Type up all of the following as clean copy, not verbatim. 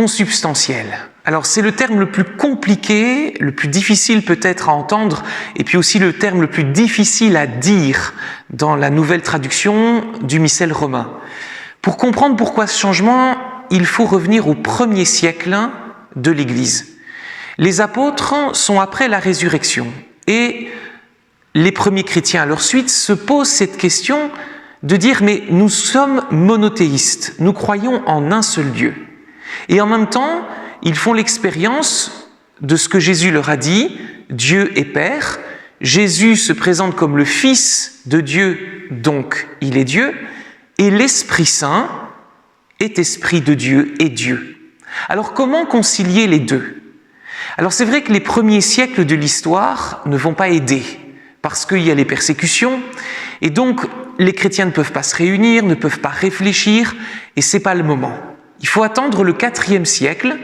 consubstantiel. Alors c'est le terme le plus compliqué, le plus difficile peut-être à entendre, et puis aussi le terme le plus difficile à dire dans la nouvelle traduction du missel romain. Pour comprendre pourquoi ce changement, il faut revenir au 1er siècle de l'Église. Les apôtres sont après la résurrection, et les premiers chrétiens à leur suite se posent cette question de dire « mais nous sommes monothéistes, nous croyons en un seul Dieu ». Et en même temps, ils font l'expérience de ce que Jésus leur a dit, Dieu est Père, Jésus se présente comme le Fils de Dieu, donc il est Dieu, et l'Esprit Saint est Esprit de Dieu et Dieu. Alors comment concilier les deux? Alors c'est vrai que les premiers siècles de l'histoire ne vont pas aider, parce qu'il y a les persécutions, et donc les chrétiens ne peuvent pas se réunir, ne peuvent pas réfléchir, et ce n'est pas le moment. Il faut attendre le IVe siècle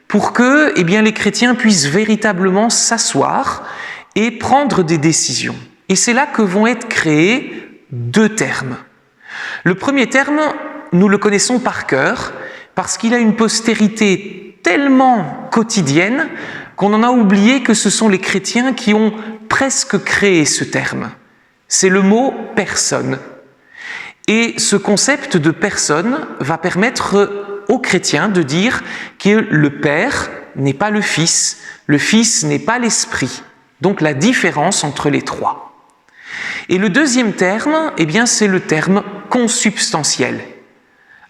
pour que les chrétiens puissent véritablement s'asseoir et prendre des décisions. Et c'est là que vont être créés 2 termes. Le premier terme, nous le connaissons par cœur, parce qu'il a une postérité tellement quotidienne qu'on en a oublié que ce sont les chrétiens qui ont presque créé ce terme. C'est le mot « personne ». Et ce concept de personne va permettre aux chrétiens de dire que le Père n'est pas le Fils n'est pas l'Esprit. Donc la différence entre les trois. Et le deuxième terme, c'est le terme consubstantiel.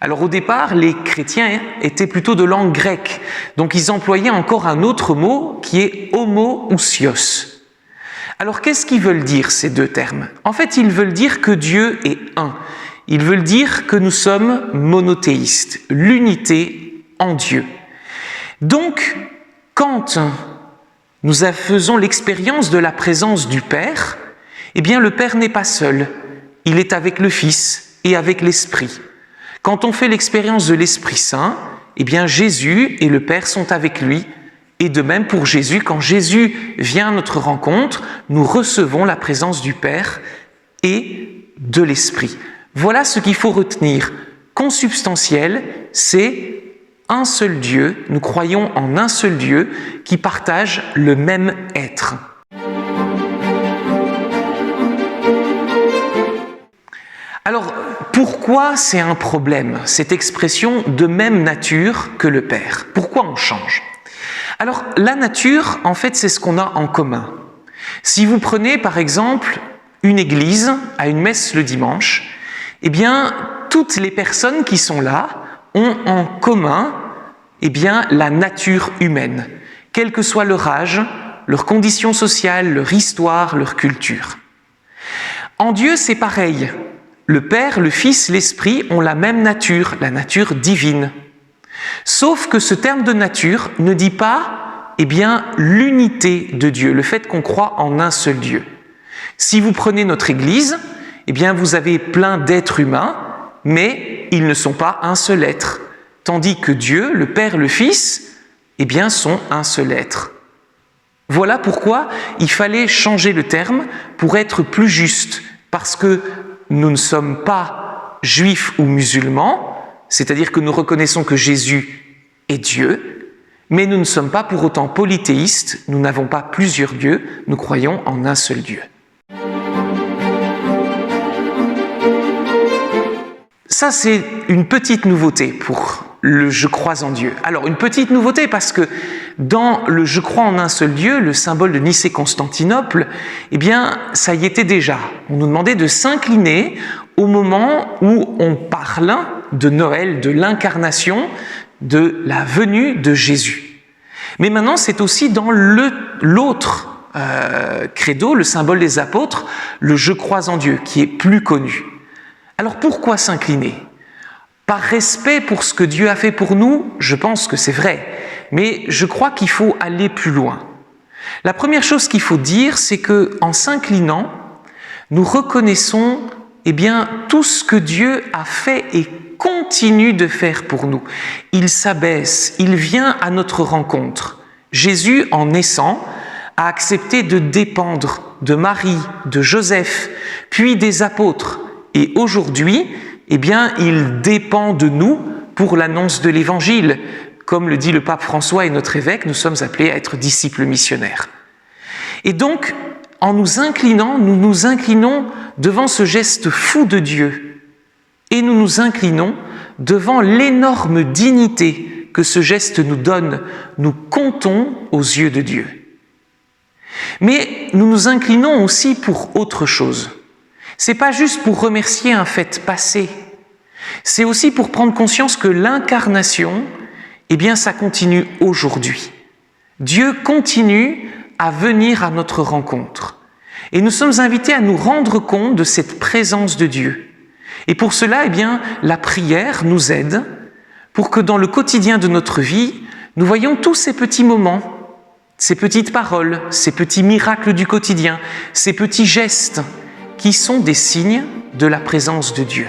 Alors au départ, les chrétiens étaient plutôt de langue grecque, donc ils employaient encore un autre mot qui est homoousios. Alors qu'est-ce qu'ils veulent dire ces 2 termes? En fait, ils veulent dire que Dieu est un. Ils veulent dire que nous sommes monothéistes, l'unité en Dieu. Donc, quand nous faisons l'expérience de la présence du Père, le Père n'est pas seul, il est avec le Fils et avec l'Esprit. Quand on fait l'expérience de l'Esprit Saint, Jésus et le Père sont avec lui. Et de même pour Jésus, quand Jésus vient à notre rencontre, nous recevons la présence du Père et de l'Esprit. Voilà ce qu'il faut retenir. Consubstantiel, c'est un seul Dieu, nous croyons en un seul Dieu qui partage le même être. Alors, pourquoi c'est un problème, cette expression de même nature que le Père? Pourquoi on change? Alors, la nature, en fait, c'est ce qu'on a en commun. Si vous prenez, par exemple, une église à une messe le dimanche, toutes les personnes qui sont là ont en commun la nature humaine, quel que soit leur âge, leur condition sociale, leur histoire, leur culture. En Dieu, c'est pareil. Le Père, le Fils, l'Esprit ont la même nature, la nature divine. Sauf que ce terme de nature ne dit pas l'unité de Dieu, le fait qu'on croit en un seul Dieu. Si vous prenez notre Église, vous avez plein d'êtres humains, mais ils ne sont pas un seul être. Tandis que Dieu, le Père, le Fils, sont un seul être. Voilà pourquoi il fallait changer le terme pour être plus juste, parce que nous ne sommes pas juifs ou musulmans, c'est-à-dire que nous reconnaissons que Jésus est Dieu, mais nous ne sommes pas pour autant polythéistes, nous n'avons pas plusieurs dieux, nous croyons en un seul Dieu. Ça, c'est une petite nouveauté pour le « je crois en Dieu ». Alors, une petite nouveauté parce que dans le « je crois en un seul Dieu », le symbole de Nicée-Constantinople, ça y était déjà. On nous demandait de s'incliner au moment où on parle de Noël, de l'incarnation, de la venue de Jésus. Mais maintenant, c'est aussi dans l'autre credo, le symbole des apôtres, le « je crois en Dieu », qui est plus connu. Alors pourquoi s'incliner? Par respect pour ce que Dieu a fait pour nous, je pense que c'est vrai, mais je crois qu'il faut aller plus loin. La première chose qu'il faut dire, c'est qu'en s'inclinant, nous reconnaissons tout ce que Dieu a fait et continue de faire pour nous. Il s'abaisse, il vient à notre rencontre. Jésus, en naissant, a accepté de dépendre de Marie, de Joseph, puis des apôtres. Et aujourd'hui, il dépend de nous pour l'annonce de l'Évangile. comme le dit le pape François et notre évêque, nous sommes appelés à être disciples missionnaires. Et donc, en nous inclinons devant ce geste fou de Dieu. Et nous nous inclinons devant l'énorme dignité que ce geste nous donne. Nous comptons aux yeux de Dieu. Mais nous nous inclinons aussi pour autre chose. C'est pas juste pour remercier un fait passé. C'est aussi pour prendre conscience que l'incarnation, eh bien, ça continue aujourd'hui. Dieu continue à venir à notre rencontre. Et nous sommes invités à nous rendre compte de cette présence de Dieu. Et pour cela, eh bien, la prière nous aide pour que dans le quotidien de notre vie, nous voyions tous ces petits moments, ces petites paroles, ces petits miracles du quotidien, ces petits gestes qui sont des signes de la présence de Dieu.